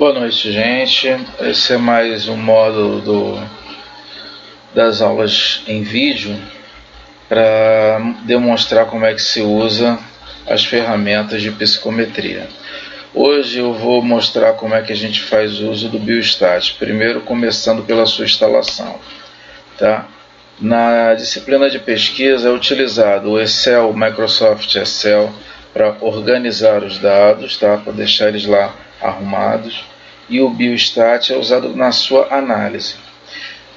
Boa noite, gente. Esse é mais um módulo das aulas em vídeo para demonstrar como é que se usa as ferramentas de psicometria. Hoje eu vou mostrar como é que a gente faz uso do Biostat, primeiro começando pela sua instalação. Tá? Na disciplina de pesquisa é utilizado o Excel, o Microsoft Excel, para organizar os dados, tá? Para deixar eles lá arrumados, e o Biostat é usado na sua análise.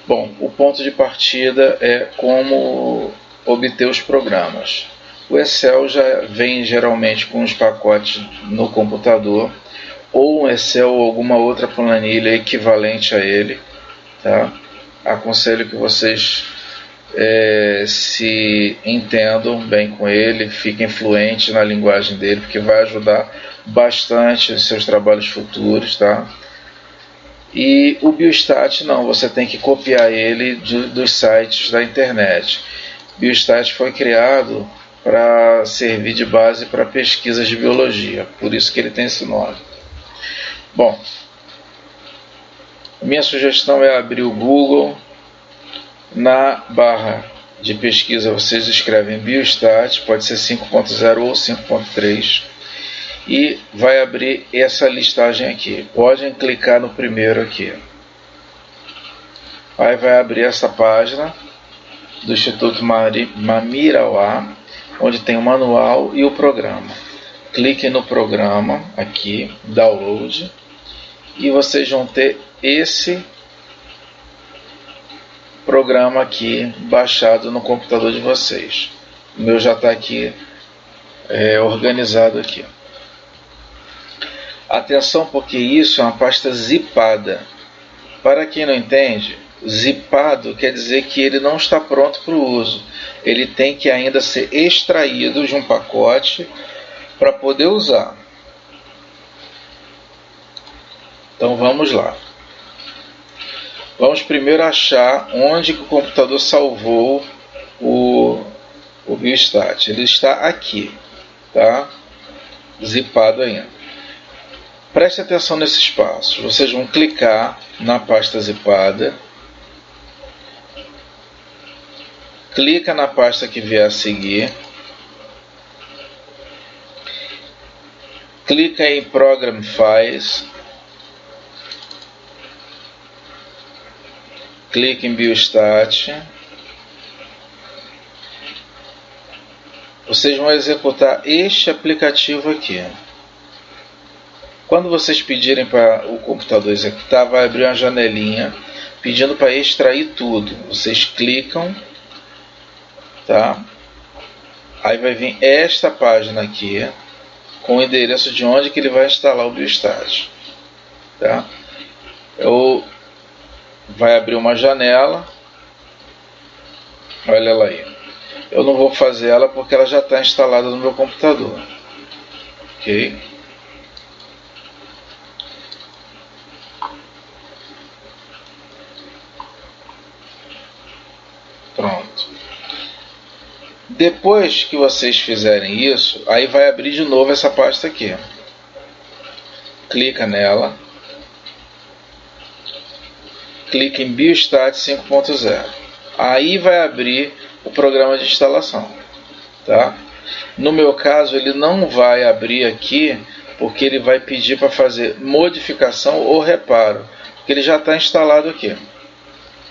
Bom, o ponto de partida é como obter os programas. O Excel já vem geralmente com os pacotes no computador, ou um Excel ou alguma outra planilha equivalente a ele. Tá? Aconselho que vocês se entendam bem com ele, fiquem fluentes na linguagem dele, porque vai ajudar bastante os seus trabalhos futuros, tá? E o Biostat não, você tem que copiar ele dos sites da internet. Biostat foi criado para servir de base para pesquisas de biologia, por isso que ele tem esse nome. Bom, minha sugestão é abrir o Google. Na barra de pesquisa vocês escrevem Biostat, pode ser 5.0 ou 5.3, e vai abrir essa listagem aqui. Podem clicar no primeiro aqui. Aí vai abrir essa página do Instituto Mamirauá, onde tem o manual e o programa. Cliquem no programa aqui, Download, e vocês vão ter esse programa aqui baixado no computador de vocês. O meu já está aqui organizado aqui. Atenção, porque isso é uma pasta zipada. Para quem não entende, zipado quer dizer que ele não está pronto para o uso. Ele tem que ainda ser extraído de um pacote para poder usar. Então vamos lá. Vamos primeiro achar onde que o computador salvou o Biostat. Ele está aqui, tá? Zipado ainda. Preste atenção nesses passos. Vocês vão clicar na pasta zipada. Clica na pasta que vier a seguir. Clica em Program Files. Clique em Biostat. Vocês vão executar este aplicativo aqui. Quando vocês pedirem para o computador executar, vai abrir uma janelinha pedindo para extrair tudo. Vocês clicam, tá? Aí vai vir esta página aqui com o endereço de onde que ele vai instalar o Biostat, tá? Vai abrir uma janela. Olha ela aí. Eu não vou fazer ela porque ela já está instalada no meu computador. Ok? Pronto. Depois que vocês fizerem isso, aí vai abrir de novo essa pasta aqui. Clica nela. Clique em Biostat 5.0. Aí vai abrir o programa de instalação. Tá? No meu caso, ele não vai abrir aqui, porque ele vai pedir para fazer modificação ou reparo, porque ele já está instalado aqui.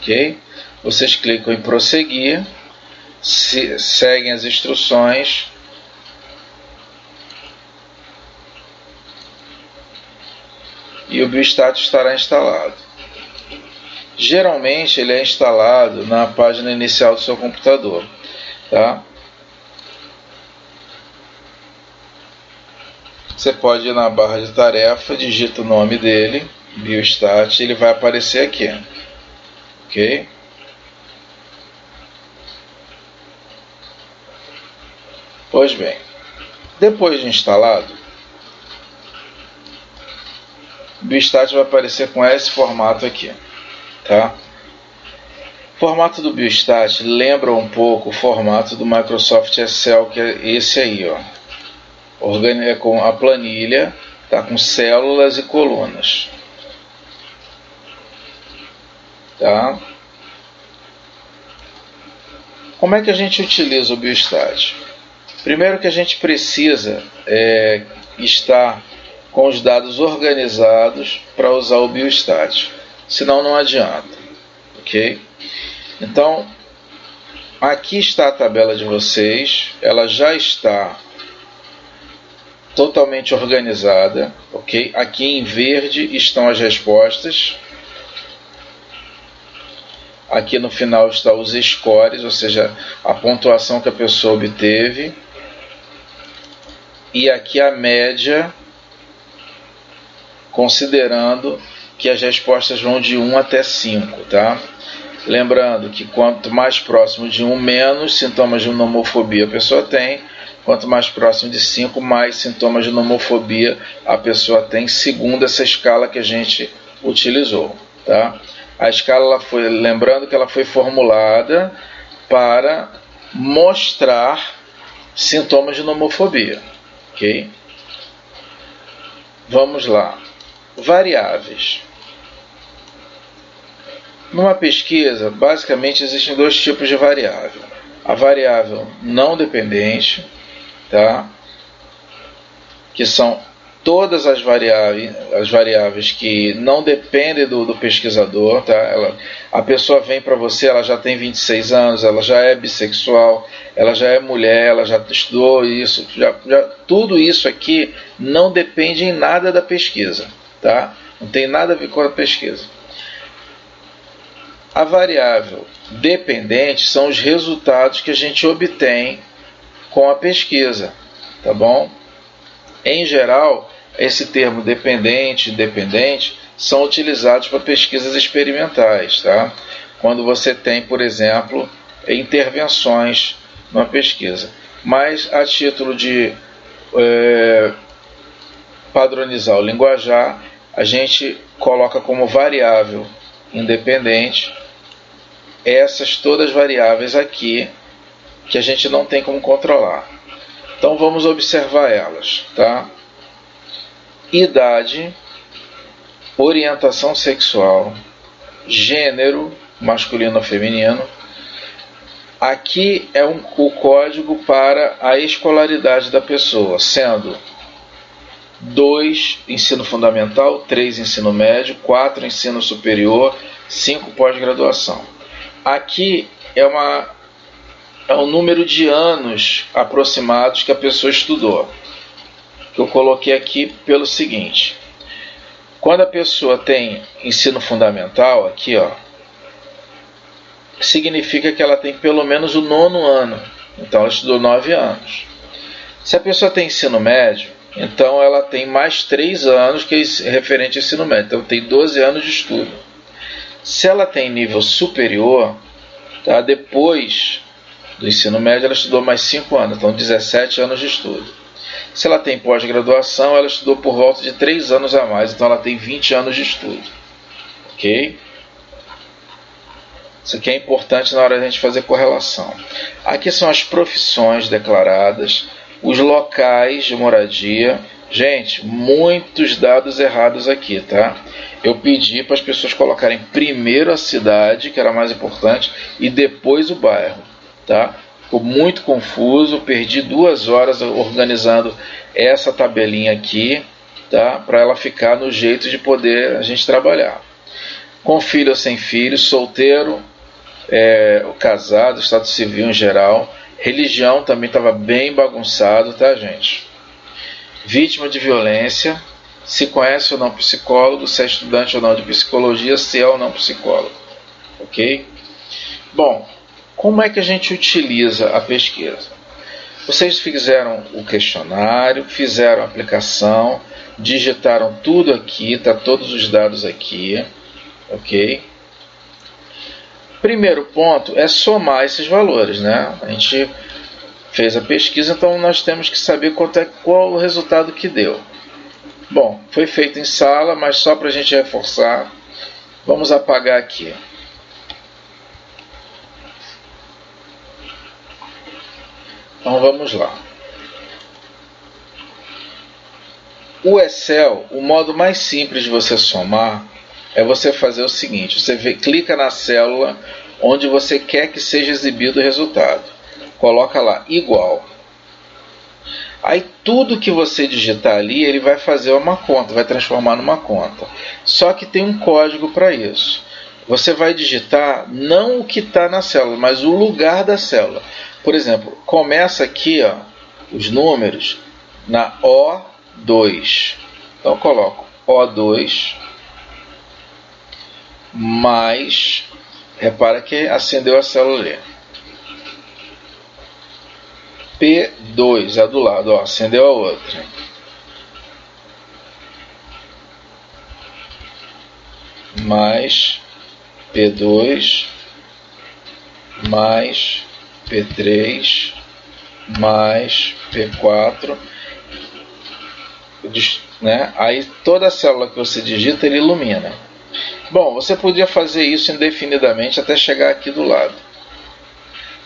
Ok? Vocês clicam em prosseguir, seguem as instruções. E o Biostat estará instalado. Geralmente ele é instalado na página inicial do seu computador, tá? Você pode ir na barra de tarefa, digita o nome dele, Biostat, ele vai aparecer aqui, ok? Pois bem, depois de instalado, o Biostat vai aparecer com esse formato aqui. Tá? O formato do Biostat lembra um pouco o formato do Microsoft Excel, que é esse aí, ó. Com a planilha, tá? Com células e colunas. tá? Como é que a gente utiliza o biostat? Primeiro que a gente precisa estar com os dados organizados para usar o biostat, senão não adianta, ok? Então, aqui está a tabela de vocês, ela já está totalmente organizada, ok? Aqui em verde estão as respostas. Aqui no final estão os scores, ou seja, a pontuação que a pessoa obteve. E aqui a média, considerando que as respostas vão de 1 até 5, tá? Lembrando que quanto mais próximo de 1, menos sintomas de nomofobia a pessoa tem. Quanto mais próximo de 5, mais sintomas de nomofobia a pessoa tem, segundo essa escala que a gente utilizou, tá? A escala lembrando que ela foi formulada para mostrar sintomas de nomofobia, ok? Vamos lá. Variáveis. Numa pesquisa, basicamente existem dois tipos de variável. A variável não dependente, tá? Que são todas as variáveis que não dependem do pesquisador, tá? A pessoa vem para você, ela já tem 26 anos, ela já é bissexual, ela já é mulher, ela já estudou isso, tudo isso aqui não depende em nada da pesquisa, tá? Não tem nada a ver com a pesquisa. A variável dependente são os resultados que a gente obtém com a pesquisa, tá bom? Em geral, esse termo dependente e dependente são utilizados para pesquisas experimentais, tá? Quando você tem, por exemplo, intervenções numa pesquisa. Mas a título de padronizar o linguajar, a gente coloca como variável independente essas todas variáveis aqui que a gente não tem como controlar. Então vamos observar elas, tá? Idade, orientação sexual, gênero, masculino ou feminino. Aqui é o código para a escolaridade da pessoa, sendo 2 ensino fundamental, 3 ensino médio, 4 ensino superior, 5 pós-graduação. Aqui é um número de anos aproximados que a pessoa estudou, que eu coloquei aqui pelo seguinte: quando a pessoa tem ensino fundamental, aqui ó, significa que ela tem pelo menos o 9º ano, então ela estudou 9 anos. Se a pessoa tem ensino médio, então ela tem mais 3 anos que é referente ao ensino médio, então tem 12 anos de estudo. Se ela tem nível superior, tá, depois do ensino médio ela estudou mais 5 anos, então 17 anos de estudo. Se ela tem pós-graduação, ela estudou por volta de 3 anos a mais, então ela tem 20 anos de estudo. Ok? Isso aqui é importante na hora de a gente fazer correlação. Aqui são as profissões declaradas, os locais de moradia. Gente, muitos dados errados aqui, tá? Eu pedi para as pessoas colocarem primeiro a cidade, que era mais importante, e depois o bairro, tá? Ficou muito confuso, perdi 2 horas organizando essa tabelinha aqui, tá? Para ela ficar no jeito de poder a gente trabalhar. Com filho ou sem filho, solteiro, casado, estado civil em geral, religião também estava bem bagunçado, tá, gente? Vítima de violência, se conhece ou não psicólogo, se é estudante ou não de psicologia, se é ou não psicólogo, ok? Bom, como é que a gente utiliza a pesquisa? Vocês fizeram o questionário, fizeram a aplicação, digitaram tudo aqui, tá todos os dados aqui, ok? Primeiro ponto é somar esses valores, né? A gente fez a pesquisa, então nós temos que saber qual o resultado que deu. Bom, foi feito em sala, mas só para a gente reforçar, vamos apagar aqui. Então vamos lá. O Excel, o modo mais simples de você somar é você fazer o seguinte: clica na célula onde você quer que seja exibido o resultado, coloca lá igual. Aí tudo que você digitar ali, ele vai fazer uma conta, vai transformar numa conta. Só que tem um código para isso. Você vai digitar não o que está na célula, mas o lugar da célula. Por exemplo, começa aqui, ó, os números na O2. Então eu coloco O2 mais, repara que acendeu a célula ali. P2 é do lado, ó, acendeu a outra. Mais P2 mais P3 mais P4, né? Aí toda célula que você digita ele ilumina. Bom, você podia fazer isso indefinidamente até chegar aqui do lado.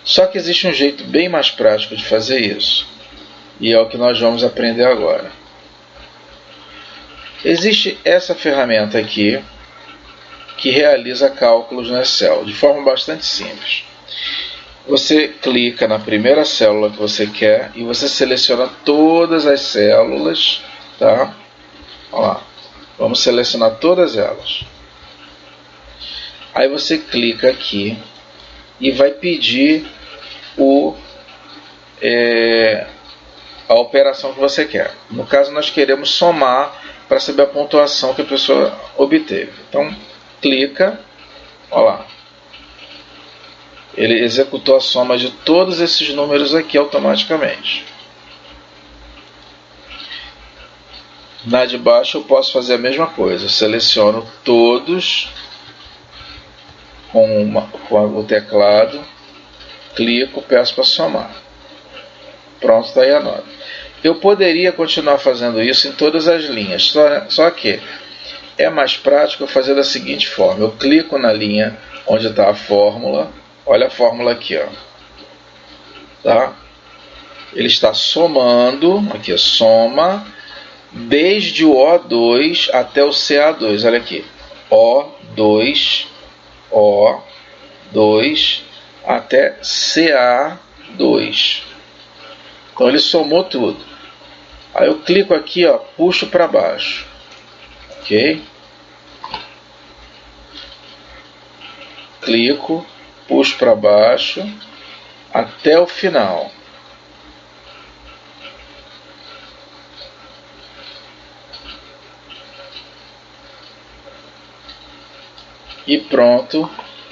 Só que existe um jeito bem mais prático de fazer isso. E é o que nós vamos aprender agora. Existe essa ferramenta aqui que realiza cálculos no Excel de forma bastante simples. Você clica na primeira célula que você quer e você seleciona todas as células, tá? Olha lá. Vamos selecionar todas elas. Aí você clica aqui e vai pedir a operação que você quer. No caso, nós queremos somar para saber a pontuação que a pessoa obteve. Então, clica, olha lá. Ele executou a soma de todos esses números aqui automaticamente. Na de baixo eu posso fazer a mesma coisa. Eu seleciono todos com o teclado, clico, peço para somar. Pronto, está aí a nota. Eu poderia continuar fazendo isso em todas as linhas, só que é mais prático eu fazer da seguinte forma: eu clico na linha onde está a fórmula, olha a fórmula aqui, ó, tá? Ele está somando, aqui soma, desde o O2 até o CA2, olha aqui, O2 até CA2. Então ele somou tudo. Aí eu clico aqui, ó, puxo para baixo, ok? Clico, puxo para baixo até o final. E pronto,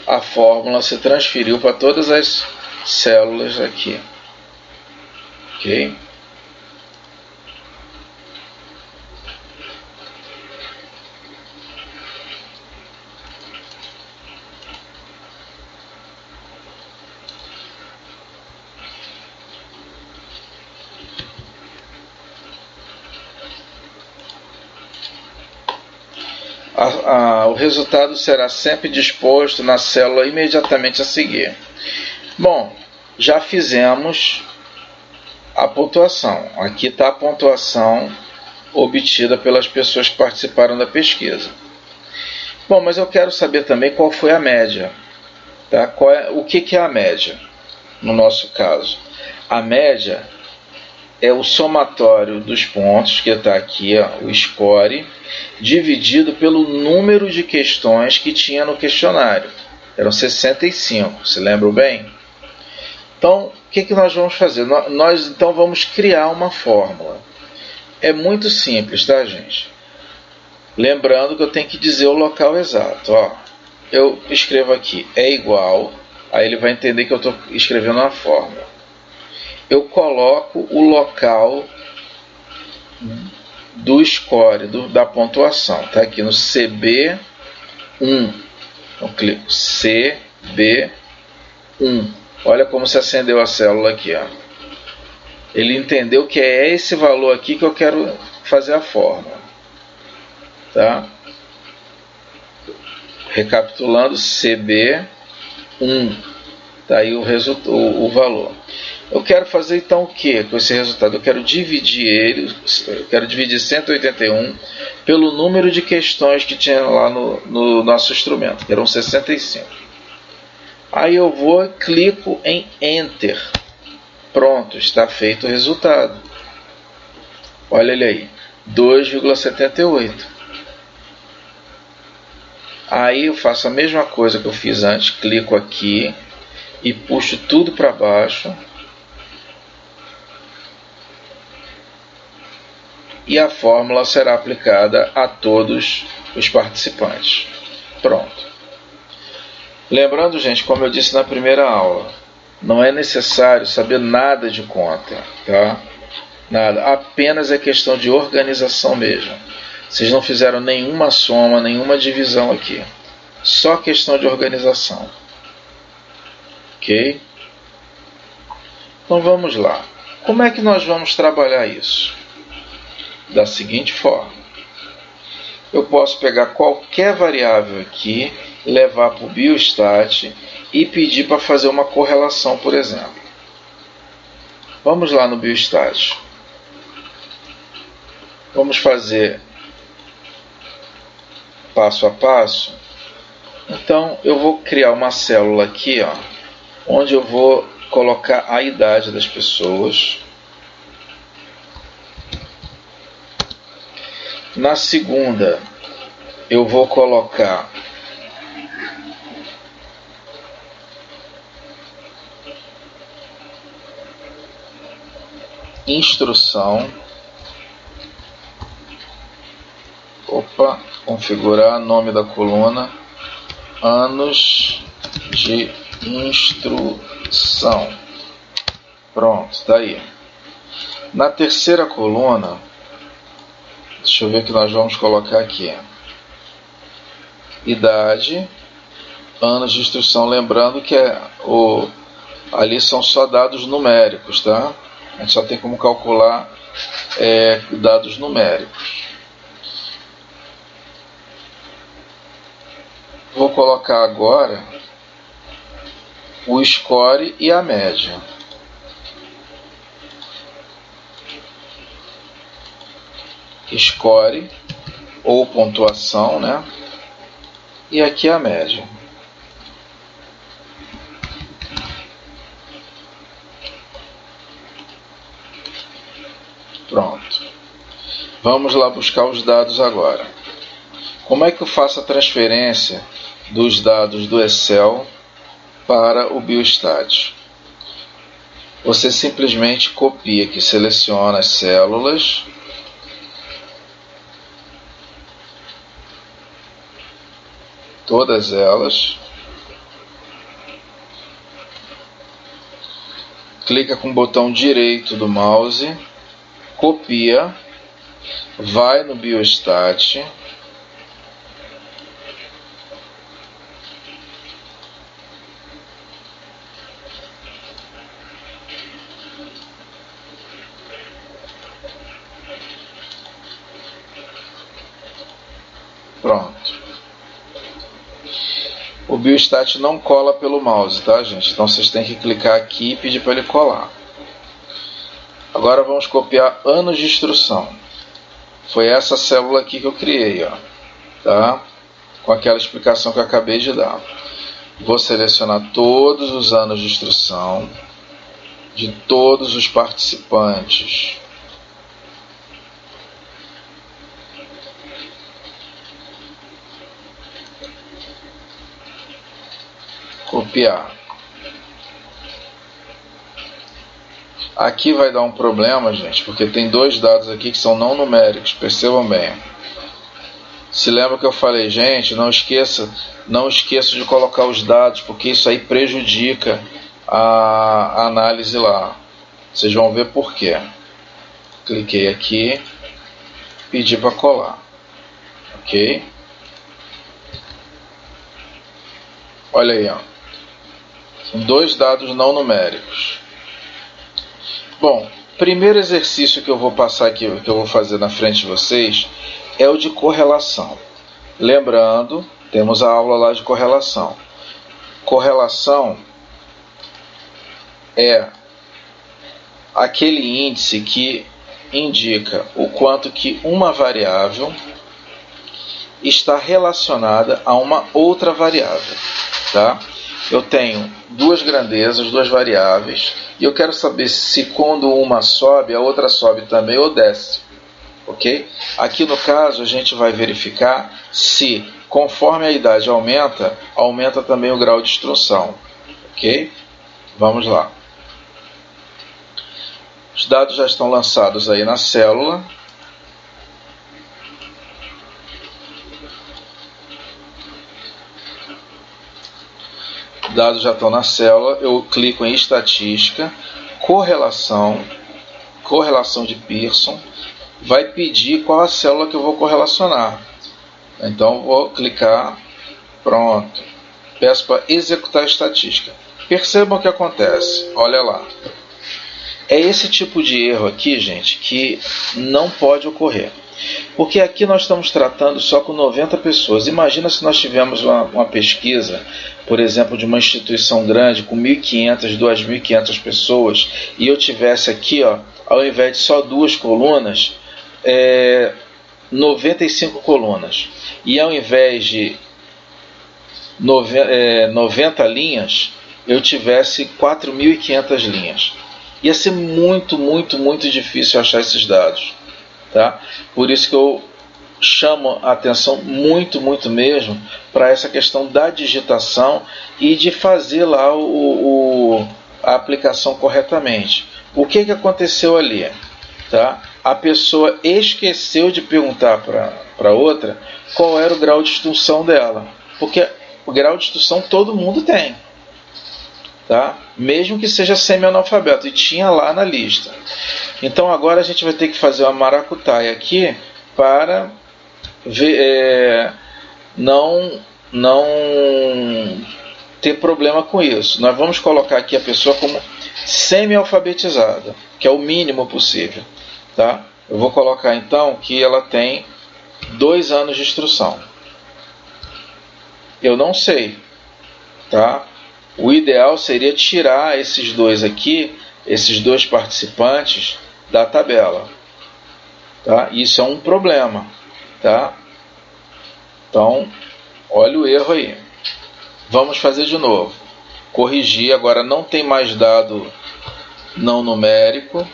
a fórmula se transferiu para todas as células aqui. Ok? O resultado será sempre disposto na célula imediatamente a seguir. Bom, já fizemos a pontuação. Aqui está a pontuação obtida pelas pessoas que participaram da pesquisa. Bom, mas eu quero saber também qual foi a média. Tá? O que é a média? No nosso caso, a média é o somatório dos pontos, que está aqui, ó, o score, dividido pelo número de questões que tinha no questionário. Eram 65, se lembram bem? Então, o que nós vamos fazer? Nós então vamos criar uma fórmula. É muito simples, tá, gente? Lembrando que eu tenho que dizer o local exato. Ó, eu escrevo aqui, é igual, aí ele vai entender que eu estou escrevendo uma fórmula. Eu coloco o local do score, da pontuação. Está aqui no CB1. Então clico CB1. Olha como se acendeu a célula aqui, ó. Ele entendeu que é esse valor aqui que eu quero fazer a fórmula. Tá? Recapitulando, CB1. Tá aí o valor. Eu quero fazer então o que com esse resultado? Eu quero dividir 181 pelo número de questões que tinha lá no nosso instrumento, que eram 65. Aí eu vou e clico em Enter. Pronto, está feito o resultado. Olha ele aí, 2,78. Aí eu faço a mesma coisa que eu fiz antes, clico aqui e puxo tudo para baixo. E a fórmula será aplicada a todos os participantes. Pronto. Lembrando, gente, como eu disse na primeira aula, não é necessário saber nada de conta, tá? Nada, apenas é questão de organização mesmo. Vocês não fizeram nenhuma soma, nenhuma divisão aqui. Só questão de organização. Ok? Então vamos lá. Como é que nós vamos trabalhar isso? Da seguinte forma. Eu posso pegar qualquer variável aqui, levar para o biostat e pedir para fazer uma correlação, por exemplo. Vamos lá no biostat. Vamos fazer passo a passo. Então eu vou criar uma célula aqui, ó, onde eu vou colocar a idade das pessoas. Na segunda, eu vou colocar instrução. Configurar nome da coluna, anos de instrução. Pronto, está aí. Na terceira coluna, deixa eu ver o que nós vamos colocar aqui. Idade, anos de instrução, lembrando que ali são só dados numéricos, tá? A gente só tem como calcular dados numéricos. Vou colocar agora o score e a média. Score ou pontuação, né? E aqui a média. Pronto. Vamos lá buscar os dados agora. Como é que eu faço a transferência dos dados do Excel para o biostat? Você simplesmente copia aqui, seleciona as células, todas elas, clica com o botão direito do mouse, copia, vai no biostat, pronto. O biostat não cola pelo mouse, tá, gente? Então vocês têm que clicar aqui e pedir para ele colar. Agora vamos copiar anos de instrução. Foi essa célula aqui que eu criei, ó, tá? Com aquela explicação que eu acabei de dar. Vou selecionar todos os anos de instrução de todos os participantes. Copiar. Aqui vai dar um problema, gente, porque tem dois dados aqui que são não numéricos, percebam bem. Se lembra que eu falei, gente, não esqueça de colocar os dados, porque isso aí prejudica a análise lá. Vocês vão ver por quê. Cliquei aqui, pedi para colar. Ok? Olha aí, ó. São dois dados não numéricos. Bom, primeiro exercício que eu vou passar aqui, que eu vou fazer na frente de vocês, é o de correlação. Lembrando, temos a aula lá de correlação. Correlação é aquele índice que indica o quanto que uma variável está relacionada a uma outra variável, tá? Eu tenho duas grandezas, duas variáveis, e eu quero saber se quando uma sobe, a outra sobe também ou desce, ok? Aqui no caso a gente vai verificar se conforme a idade aumenta, aumenta também o grau de instrução, ok? Vamos lá. Os dados já estão lançados aí na célula. Dados já estão na célula, eu clico em estatística, correlação de Pearson, vai pedir qual a célula que eu vou correlacionar. Então vou clicar, pronto, peço para executar a estatística. Percebam o que acontece, olha lá. É esse tipo de erro aqui, gente, que não pode ocorrer. Porque aqui nós estamos tratando só com 90 pessoas. Imagina se nós tivermos uma pesquisa, por exemplo, de uma instituição grande com 1.500, 2.500 pessoas, e eu tivesse aqui, ó, ao invés de só duas colunas, 95 colunas. E ao invés de 90 linhas, eu tivesse 4.500 linhas. Ia ser muito, muito, muito difícil achar esses dados, tá? Por isso que eu chamo a atenção muito, muito mesmo para essa questão da digitação e de fazer lá a aplicação corretamente. O que aconteceu ali? Tá? A pessoa esqueceu de perguntar para outra qual era o grau de instrução dela, porque o grau de instrução todo mundo tem, tá? Mesmo que seja semi-analfabeto, e tinha lá na lista. Então agora a gente vai ter que fazer uma maracutaia aqui para ver, não ter problema com isso. Nós vamos colocar aqui a pessoa como semi-alfabetizada, que é o mínimo possível, tá? Eu vou colocar então que ela tem 2 anos de instrução. Eu não sei, tá? O ideal seria tirar esses dois aqui, esses dois participantes da tabela, tá? Isso é um problema, tá? Então, olha o erro aí. Vamos fazer de novo. Corrigir, agora não tem mais dado não numérico.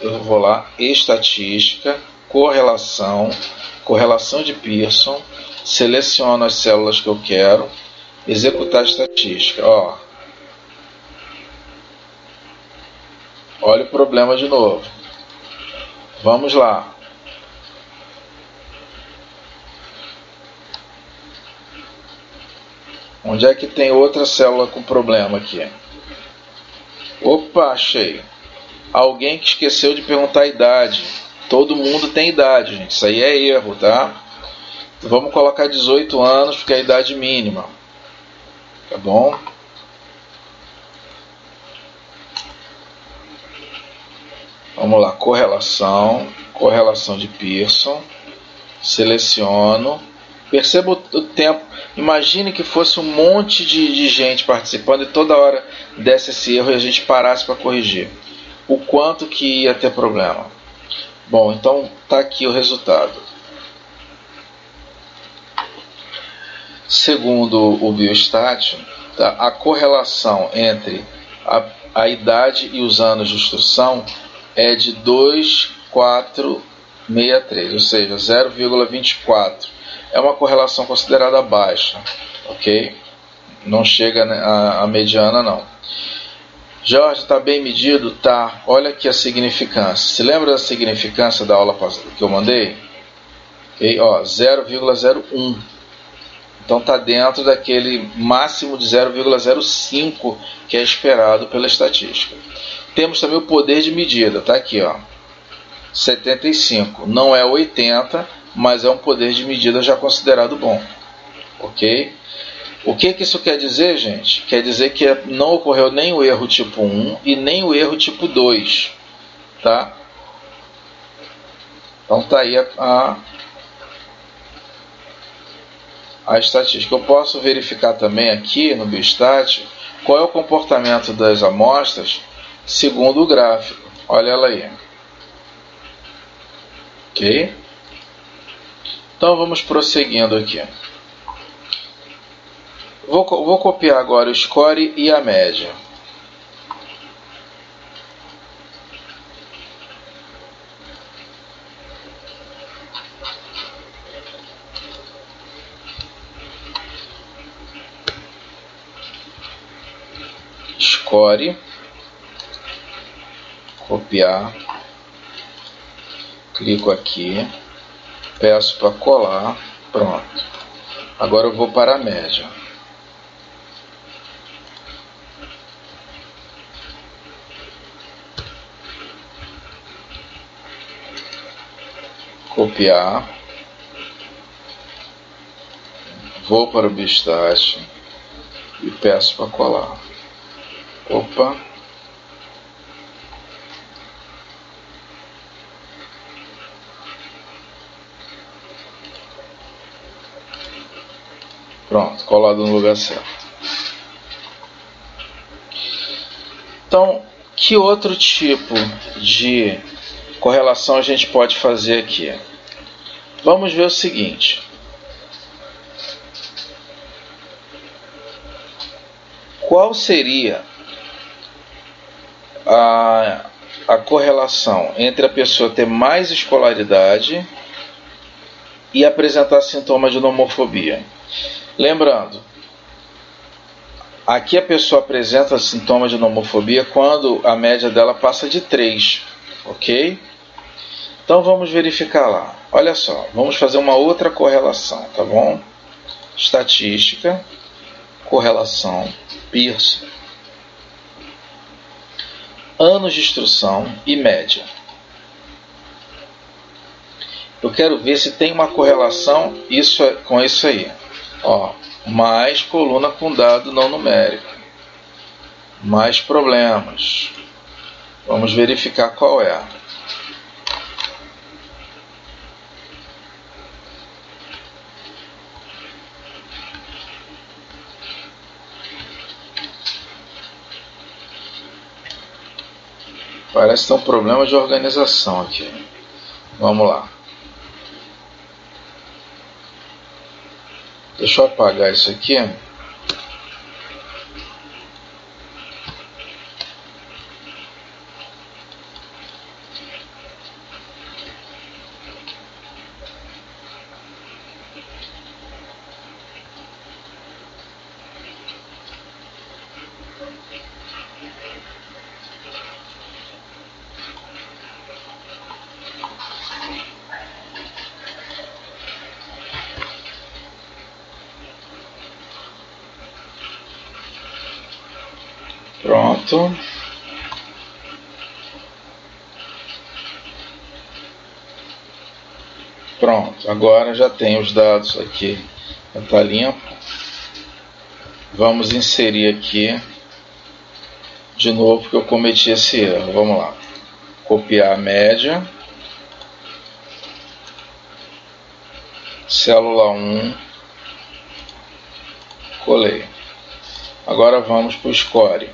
Eu vou lá, estatística, correlação de Pearson, seleciono as células que eu quero, executar a estatística. Ó. Olha o problema de novo. Vamos lá. Onde é que tem outra célula com problema aqui? Opa, achei. Alguém que esqueceu de perguntar a idade. Todo mundo tem idade, gente. Isso aí é erro, tá? Vamos colocar 18 anos, porque é a idade mínima. Tá bom? Vamos lá, correlação de Pearson. Seleciono. Perceba o tempo. Imagine que fosse um monte de gente participando e toda hora desse esse erro e a gente parasse para corrigir. O quanto que ia ter problema. Bom, então está aqui o resultado. Segundo o Biostat, tá, a correlação entre a idade e os anos de instrução é de 2,463, ou seja, 0,24. É uma correlação considerada baixa, ok? Não chega a mediana, não. Jorge, está bem medido? Tá. Olha aqui a significância. Se lembra da significância da aula que eu mandei? Okay? 0,01. Então está dentro daquele máximo de 0,05 que é esperado pela estatística. Temos também o poder de medida. Está aqui, ó, 75. Não é 80, mas é um poder de medida já considerado bom. Ok? O que isso quer dizer, gente? Quer dizer que não ocorreu nem o erro tipo 1 e nem o erro tipo 2. Tá? Então está aí a estatística. Eu posso verificar também aqui no Biostat qual é o comportamento das amostras segundo o gráfico. Olha ela aí. Ok? Então vamos prosseguindo aqui. Vou copiar agora o score e a média. Score, copiar, clico aqui, peço para colar, pronto. Agora eu vou para a média. Copiar, vou para o Bistat e peço para colar. Opa! Pronto, colado no lugar certo. Então, que outro tipo de correlação a gente pode fazer aqui? Vamos ver o seguinte. Qual seria a correlação entre a pessoa ter mais escolaridade e apresentar sintomas de nomofobia? Lembrando, aqui a pessoa apresenta sintomas de nomofobia quando a média dela passa de 3, ok? Então vamos verificar lá. Olha só, vamos fazer uma outra correlação, tá bom? Estatística, correlação, Pearson, anos de instrução e média. Eu quero ver se tem uma correlação com isso aí. Ó, mais coluna com dado não numérico, mais problemas. Vamos verificar qual é. Parece ter um problema de organização aqui. Vamos lá. Deixa eu apagar isso aqui. Pronto. Pronto, agora já tem os dados aqui. Já está limpo. Vamos inserir aqui de novo, porque eu cometi esse erro. Vamos lá. Copiar a média. Célula 1. Colei. Agora vamos para o score.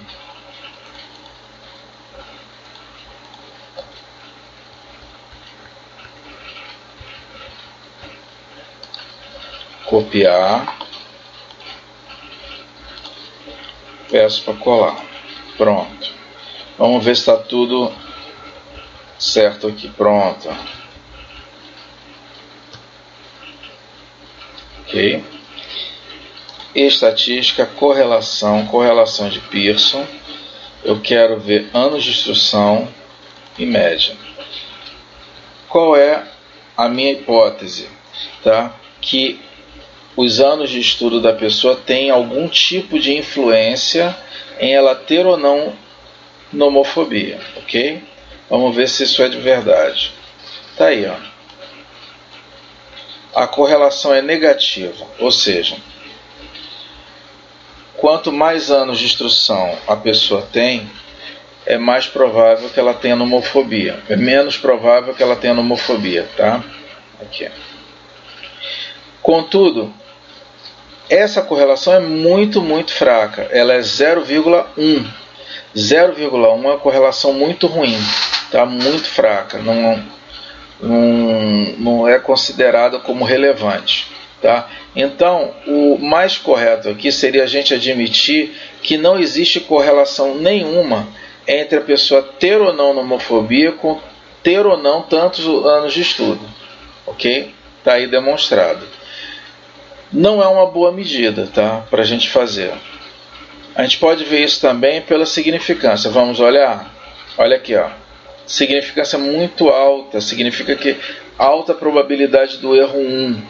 Copiar, peço para colar. Pronto. Vamos ver se está tudo certo aqui. Pronto. Ok. Estatística, correlação de Pearson. Eu quero ver anos de instrução e média. Qual é a minha hipótese? Tá? Que os anos de estudo da pessoa têm algum tipo de influência em ela ter ou não nomofobia, ok? Vamos ver se isso é de verdade. Tá aí, ó. A correlação é negativa, ou seja, quanto mais anos de instrução a pessoa tem, é mais provável que ela tenha nomofobia. É menos provável que ela tenha nomofobia, tá? Aqui. Contudo, essa correlação é muito fraca. Ela é 0,1. 0,1 é uma correlação muito ruim, tá? Muito fraca. não é considerada como relevante. Tá? Então, o mais correto aqui seria a gente admitir que não existe correlação nenhuma entre a pessoa ter ou não nomofobia com ter ou não tantos anos de estudo. Ok? Está aí demonstrado. Não é uma boa medida, tá? Para a gente fazer. A gente pode ver isso também pela significância. Vamos olhar? Olha aqui, ó. Significância muito alta, significa que alta probabilidade do erro 1.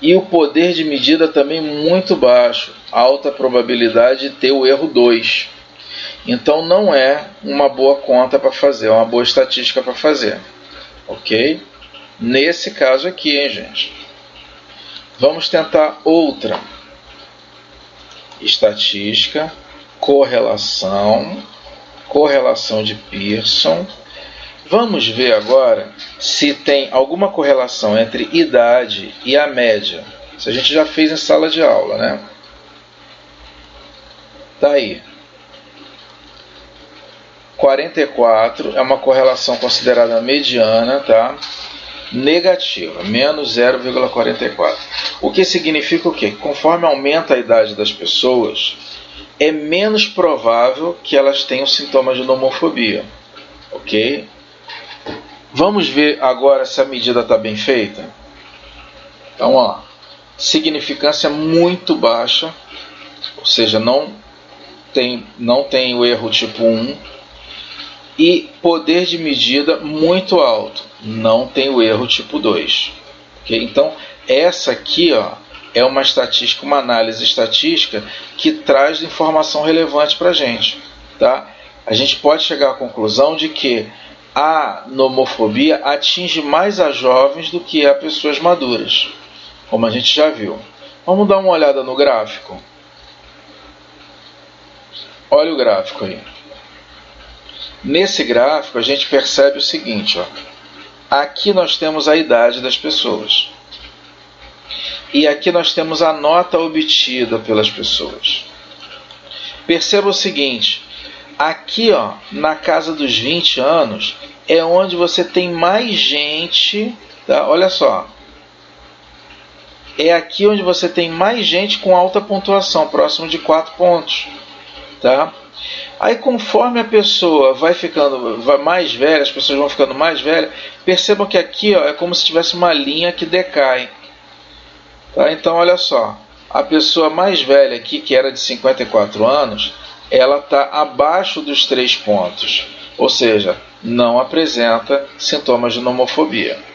E o poder de medida também muito baixo, alta probabilidade de ter o erro 2. Então não é uma boa conta para fazer, é uma boa estatística para fazer. Ok? Nesse caso aqui, hein, gente? Vamos tentar outra. Estatística, correlação de Pearson. Vamos ver agora se tem alguma correlação entre idade e a média. Isso a gente já fez em sala de aula, né? Tá aí. 44 é uma correlação considerada mediana, tá? Negativa, menos 0,44. O que significa o quê? Conforme aumenta a idade das pessoas, é menos provável que elas tenham sintomas de nomofobia. Ok? Vamos ver agora se a medida está bem feita? Então, ó, significância muito baixa, ou seja, não tem o erro tipo 1, e poder de medida muito alto, não tem o erro tipo 2. Okay? Então, essa aqui, ó, é uma estatística, uma análise estatística que traz informação relevante para a gente. Tá? A gente pode chegar à conclusão de que a nomofobia atinge mais a jovens do que a pessoas maduras, como a gente já viu. Vamos dar uma olhada no gráfico. Olha o gráfico aí. Nesse gráfico a gente percebe o seguinte, ó. Aqui nós temos a idade das pessoas. E aqui nós temos a nota obtida pelas pessoas. Perceba o seguinte, aqui, ó, na casa dos 20 anos, é onde você tem mais gente, tá? Olha só. É aqui onde você tem mais gente com alta pontuação, próximo de 4 pontos. Tá? Aí, conforme a pessoa vai mais velha, as pessoas vão ficando mais velhas, percebam que aqui, ó, é como se tivesse uma linha que decai. Tá? Então, olha só. A pessoa mais velha aqui, que era de 54 anos, ela está abaixo dos 3 pontos, ou seja, não apresenta sintomas de nomofobia.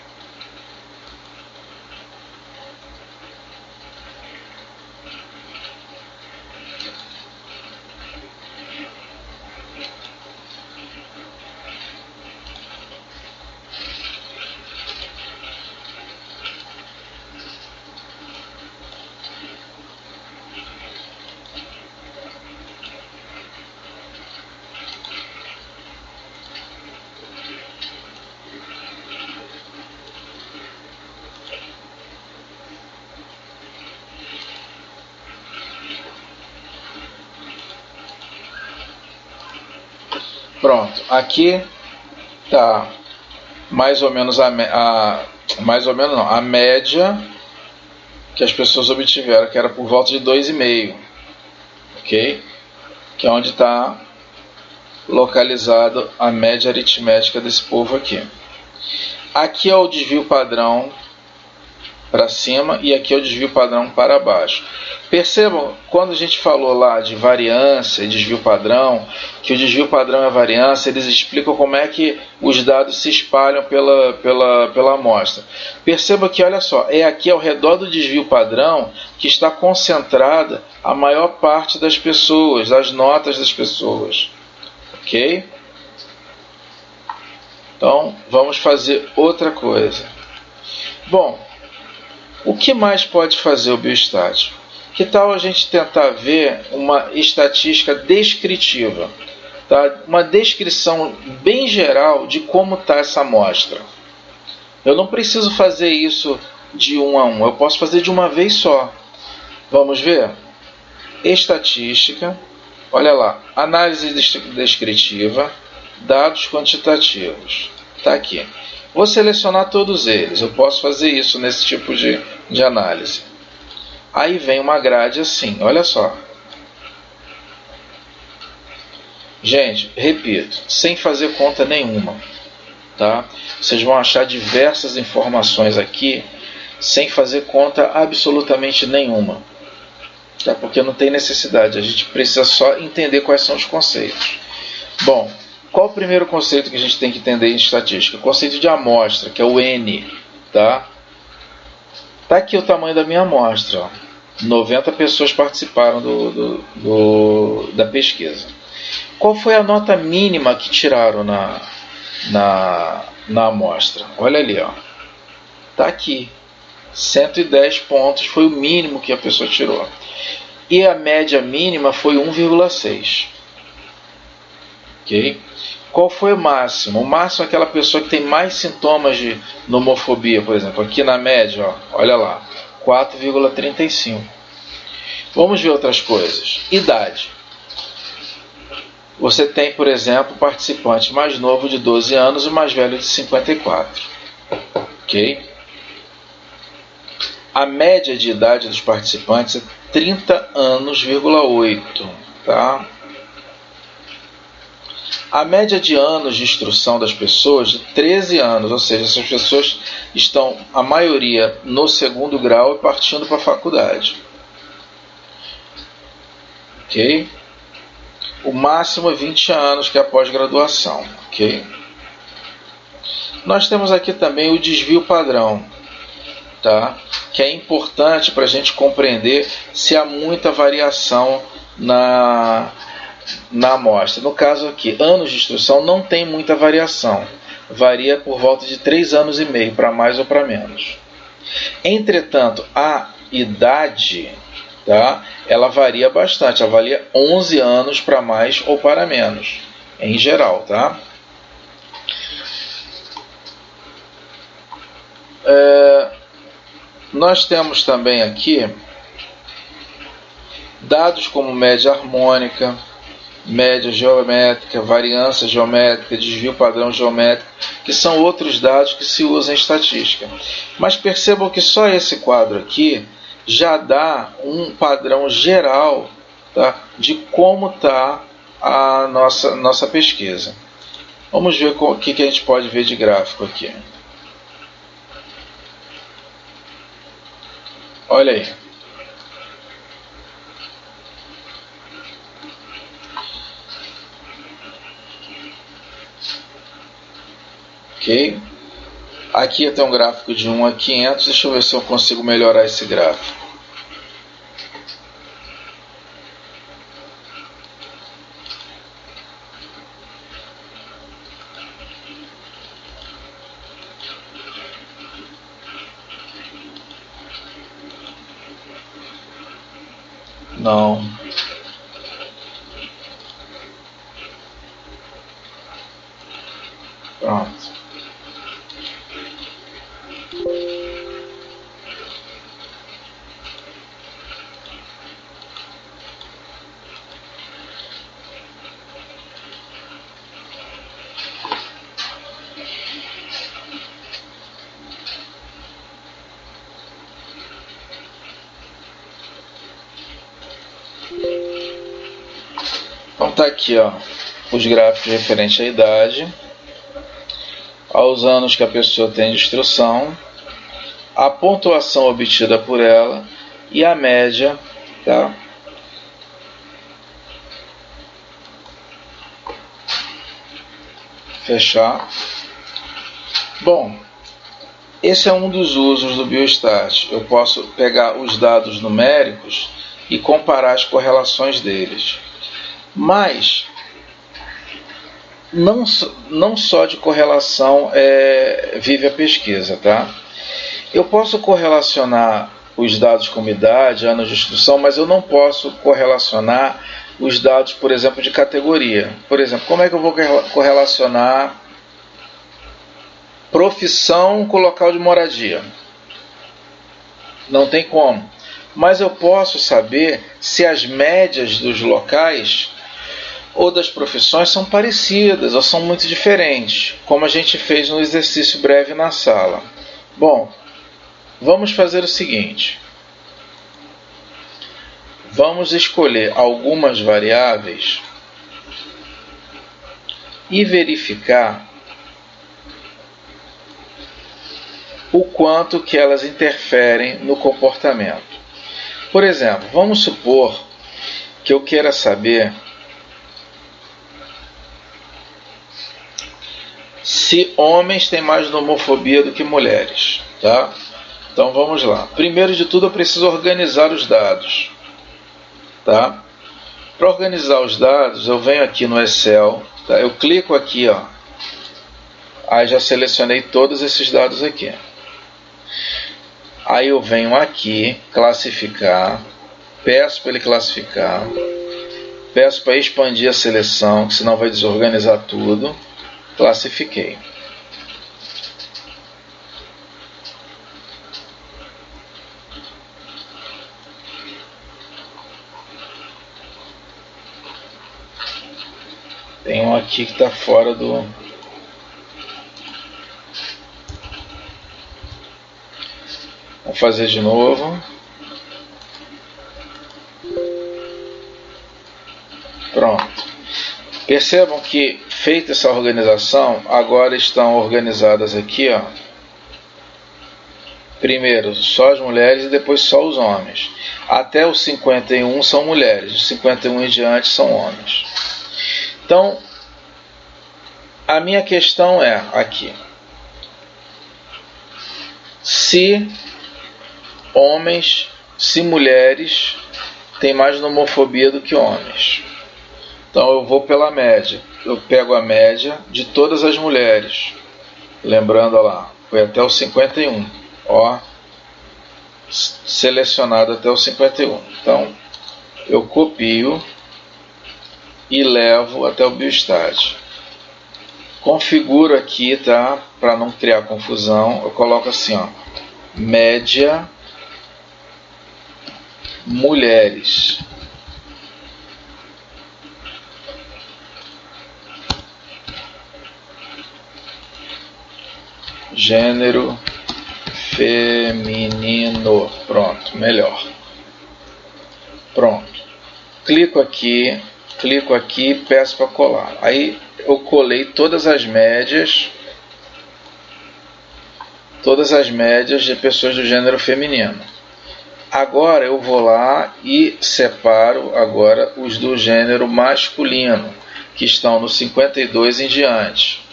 Pronto, aqui está mais ou menos a média que as pessoas obtiveram, que era por volta de 2,5, ok? Que é onde está localizado a média aritmética desse povo aqui. Aqui é o desvio padrão para cima e aqui é o desvio padrão para baixo. Percebam, quando a gente falou lá de variância e desvio padrão, que o desvio padrão e a variância, eles explicam como é que os dados se espalham pela amostra. Perceba que, olha só, é aqui ao redor do desvio padrão que está concentrada a maior parte das pessoas, das notas das pessoas. Ok? Então, vamos fazer outra coisa. Bom, o que mais pode fazer o biostático? Que tal a gente tentar ver uma estatística descritiva? Tá? Uma descrição bem geral de como está essa amostra. Eu não preciso fazer isso de 1 a 1, eu posso fazer de uma vez só. Vamos ver? Estatística, olha lá, análise descritiva, dados quantitativos. Está aqui. Vou selecionar todos eles. Eu posso fazer isso nesse tipo de análise. Aí vem uma grade assim, olha só. Gente, repito, sem fazer conta nenhuma, tá? Vocês vão achar diversas informações aqui sem fazer conta absolutamente nenhuma, tá? Porque não tem necessidade, a gente precisa só entender quais são os conceitos. Bom, qual o primeiro conceito que a gente tem que entender em estatística? O conceito de amostra, que é o N, tá? Tá aqui o tamanho da minha amostra, ó. 90 pessoas participaram da pesquisa. Qual foi a nota mínima que tiraram na amostra? Olha ali, ó. Tá aqui. 110 pontos foi o mínimo que a pessoa tirou. E a média mínima foi 1,6. Ok? Qual foi o máximo? O máximo é aquela pessoa que tem mais sintomas de nomofobia, por exemplo. Aqui na média, ó, olha lá, 4,35. Vamos ver outras coisas. Idade. Você tem, por exemplo, participante mais novo de 12 anos e mais velho de 54. Ok? A média de idade dos participantes é 30 anos,8. Tá? A média de anos de instrução das pessoas de 13 anos, ou seja, essas pessoas estão, a maioria, no segundo grau e partindo para a faculdade. Ok? O máximo é 20 anos, que é a pós-graduação. Ok? Nós temos aqui também o desvio padrão, tá? Que é importante para a gente compreender se há muita variação na amostra. No caso aqui, anos de instrução não tem muita variação. Varia por volta de 3 anos e meio, para mais ou para menos. Entretanto, a idade, tá? Ela varia bastante, ela varia 11 anos para mais ou para menos, em geral, tá? Nós temos também aqui dados como média harmônica, média geométrica, variância geométrica, desvio padrão geométrico, que são outros dados que se usam em estatística. Mas percebam que só esse quadro aqui já dá um padrão geral, tá, de como está a nossa pesquisa. Vamos ver o que a gente pode ver de gráfico aqui. Olha aí. Ok? Aqui eu tenho um gráfico de 1 a 500. Deixa eu ver se eu consigo melhorar esse gráfico. Não. Pronto. Então tá aqui, ó, os gráficos referentes à idade, aos anos que a pessoa tem de instrução, a pontuação obtida por ela e a média, tá? Fechar. Bom, esse é um dos usos do Biostat. Eu posso pegar os dados numéricos e comparar as correlações deles. Mas não só de correlação vive a pesquisa, tá? Eu posso correlacionar os dados como idade, anos de instrução, mas eu não posso correlacionar os dados, por exemplo, de categoria. Por exemplo, como é que eu vou correlacionar profissão com local de moradia? Não tem como. Mas eu posso saber se as médias dos locais ou das profissões são parecidas ou são muito diferentes, como a gente fez no exercício breve na sala. Bom, vamos fazer o seguinte. Vamos escolher algumas variáveis e verificar o quanto que elas interferem no comportamento. Por exemplo, vamos supor que eu queira saber se homens têm mais nomofobia do que mulheres, tá? Então vamos lá. Primeiro de tudo eu preciso organizar os dados, tá? Para organizar os dados eu venho aqui no Excel, tá? Eu clico aqui, ó. Aí já selecionei todos esses dados aqui. Aí eu venho aqui, classificar, peço para ele classificar, peço para expandir a seleção, que senão vai desorganizar tudo. Classifiquei. Tem um aqui que está fora do... Vou fazer de novo. Pronto. Percebam que, feita essa organização, agora estão organizadas aqui, ó. Primeiro só as mulheres e depois só os homens. Até os 51 são mulheres, os 51 em diante são homens. Então, a minha questão é aqui. Se mulheres têm mais nomofobia do que homens. Então eu vou pela média. Eu pego a média de todas as mulheres. Lembrando, ó lá, foi até o 51. Ó, selecionado até o 51. Então eu copio e levo até o biostat. Configuro aqui, tá? Para não criar confusão, eu coloco assim, ó, média mulheres. Gênero feminino. Pronto, melhor. Pronto. Clico aqui, peço para colar. Aí eu colei todas as médias de pessoas do gênero feminino. Agora eu vou lá e separo agora os do gênero masculino, que estão no 52 em diante.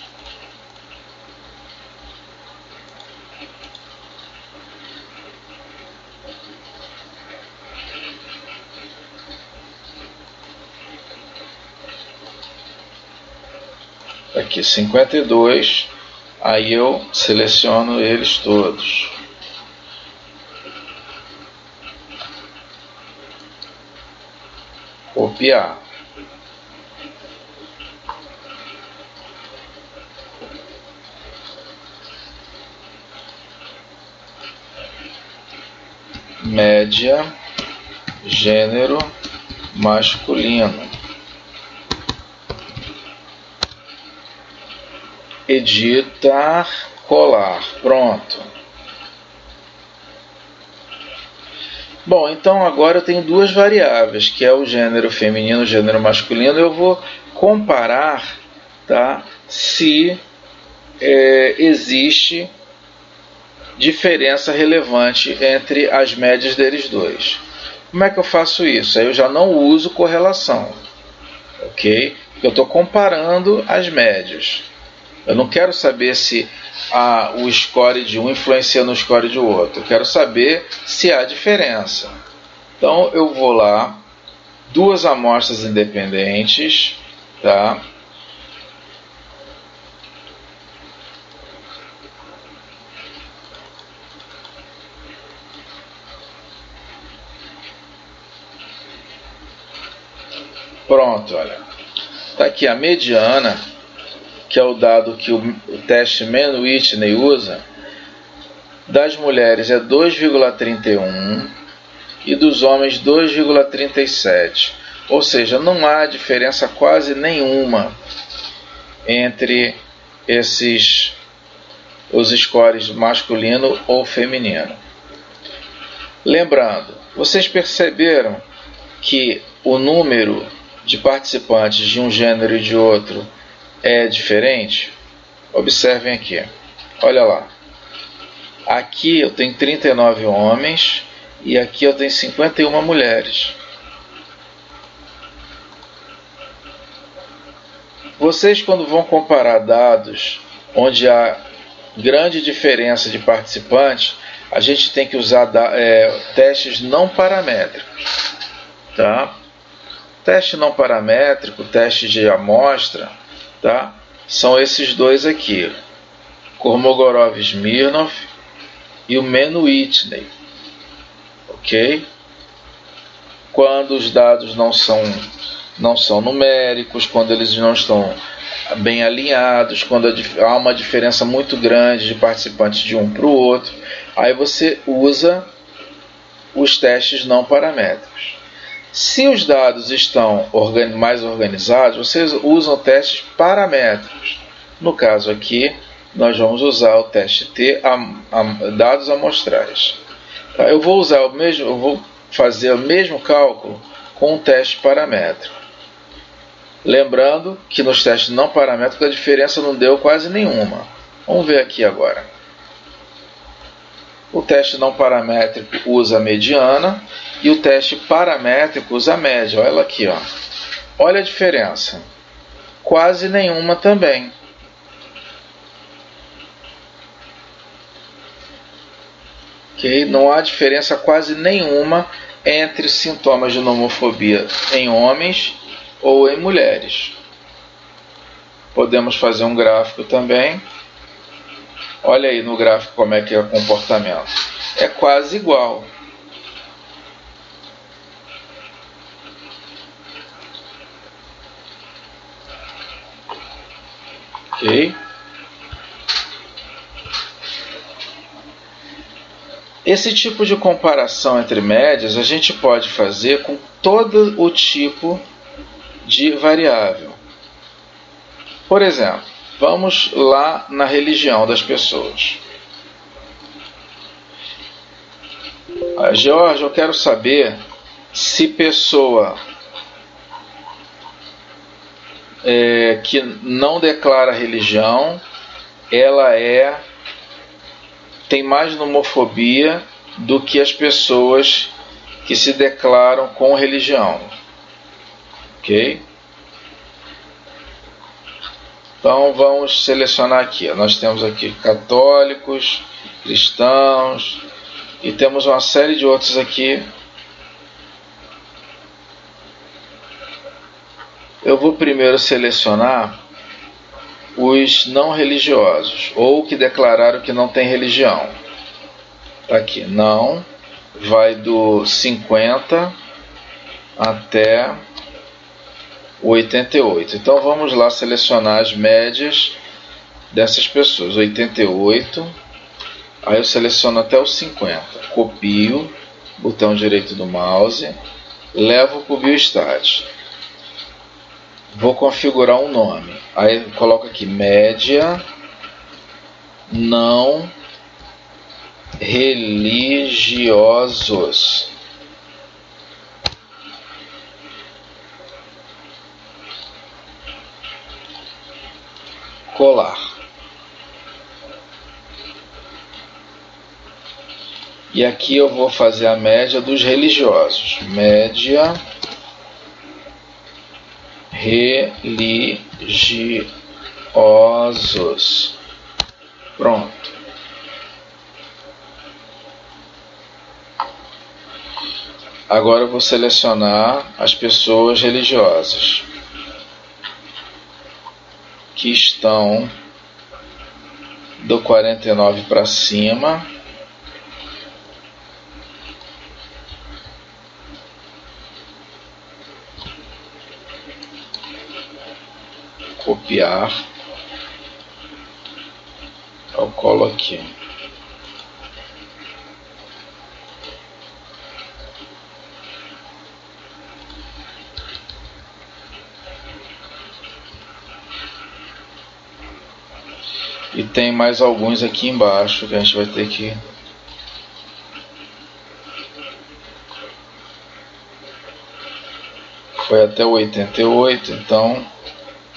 Aqui 52, aí eu seleciono eles todos. Copiar. Média, gênero masculino. Editar, colar. Pronto. Bom, então agora eu tenho duas variáveis, que é o gênero feminino e o gênero masculino. Eu vou comparar, tá, se existe diferença relevante entre as médias deles dois. Como é que eu faço isso? Aí eu já não uso correlação, ok? Eu estou comparando as médias. Eu não quero saber se o score de um influencia no score de outro. Eu quero saber se há diferença. Então eu vou lá, duas amostras independentes, tá? Pronto, olha. Está aqui a mediana, que é o dado que o teste Mann-Whitney usa, das mulheres é 2,31 e dos homens 2,37. Ou seja, não há diferença quase nenhuma entre os scores masculino ou feminino. Lembrando, vocês perceberam que o número de participantes de um gênero e de outro é diferente? Observem aqui. Olha lá. Aqui eu tenho 39 homens e aqui eu tenho 51 mulheres. Vocês, quando vão comparar dados onde há grande diferença de participantes, a gente tem que usar testes não paramétricos. Tá? Teste não paramétrico, teste de amostra, tá? São esses dois aqui, Kolmogorov-Smirnov e o Mann-Whitney, ok? Quando os dados não são numéricos, quando eles não estão bem alinhados, quando há uma diferença muito grande de participantes de um para o outro, aí você usa os testes não paramétricos. Se os dados estão mais organizados, vocês usam testes paramétricos. No caso aqui, nós vamos usar o teste T, dados amostrais. Tá? Eu vou fazer o mesmo cálculo com um teste paramétrico. Lembrando que nos testes não paramétricos a diferença não deu quase nenhuma. Vamos ver aqui agora. O teste não paramétrico usa a mediana e o teste paramétrico usa a média. Olha ela aqui, ó. Olha a diferença. Quase nenhuma também. Okay? Não há diferença quase nenhuma entre sintomas de nomofobia em homens ou em mulheres. Podemos fazer um gráfico também. Olha aí no gráfico como é que é o comportamento. É quase igual. Ok? Esse tipo de comparação entre médias a gente pode fazer com todo o tipo de variável. Por exemplo, vamos lá na religião das pessoas. George, eu quero saber se pessoa que não declara religião, ela tem mais nomofobia do que as pessoas que se declaram com religião. Ok? Então vamos selecionar aqui. Nós temos aqui católicos, cristãos e temos uma série de outros aqui. Eu vou primeiro selecionar os não religiosos, ou que declararam que não tem religião. Tá aqui, não, vai do 50 até o 88. Então vamos lá selecionar as médias dessas pessoas. 88, aí eu seleciono até o 50. Copio, botão direito do mouse, levo para o Biostat. Vou configurar um nome. Aí coloco aqui média não religiosos. Colar. E aqui eu vou fazer a média dos religiosos. Média religiosos. Pronto. Agora eu vou selecionar as pessoas religiosas que estão do 49 para cima. Copiar. Eu colo aqui. E tem mais alguns aqui embaixo que a gente vai ter que... Foi até o 88, então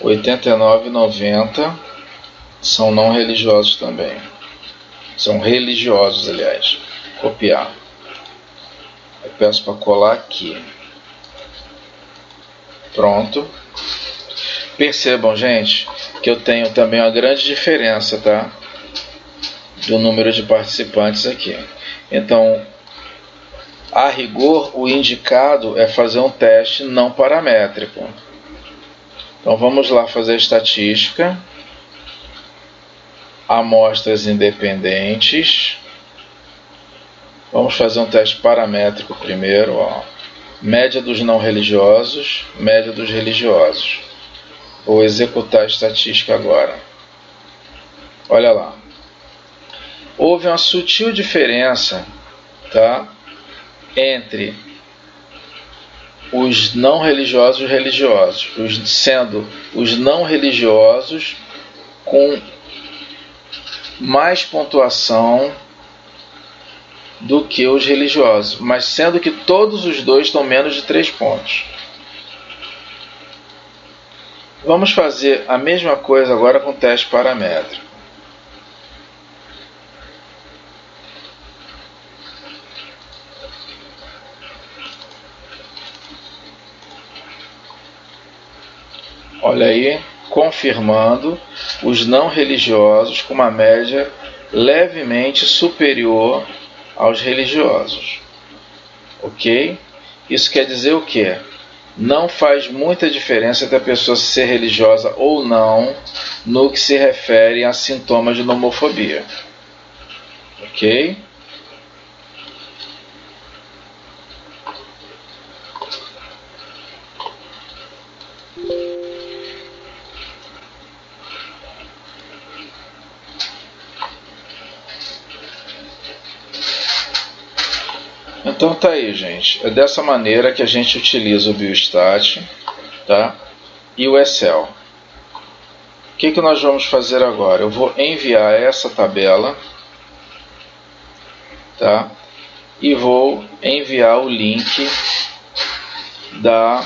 89 e 90 são não religiosos também. São religiosos, aliás. Copiar. Eu peço para colar aqui. Pronto. Percebam, gente, que eu tenho também uma grande diferença, tá? Do número de participantes aqui. Então, a rigor, o indicado é fazer um teste não paramétrico. Então, vamos lá fazer a estatística. Amostras independentes. Vamos fazer um teste paramétrico primeiro, ó. Média dos não religiosos, média dos religiosos. Vou executar a estatística agora. Olha lá. Houve uma sutil diferença, tá, entre os não religiosos e os religiosos, sendo os não religiosos com mais pontuação do que os religiosos, mas sendo que todos os dois estão menos de 3 pontos. Vamos fazer a mesma coisa agora com o teste paramétrico. Olha aí, confirmando os não religiosos com uma média levemente superior aos religiosos. Ok? Isso quer dizer o quê? Não faz muita diferença entre a pessoa ser religiosa ou não no que se refere a sintomas de nomofobia. Ok? Então tá aí, gente. É dessa maneira que a gente utiliza o Biostat, tá? E o Excel. O que nós vamos fazer agora? Eu vou enviar essa tabela, tá? E vou enviar o link da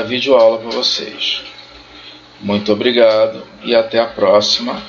videoaula para vocês. Muito obrigado e até a próxima.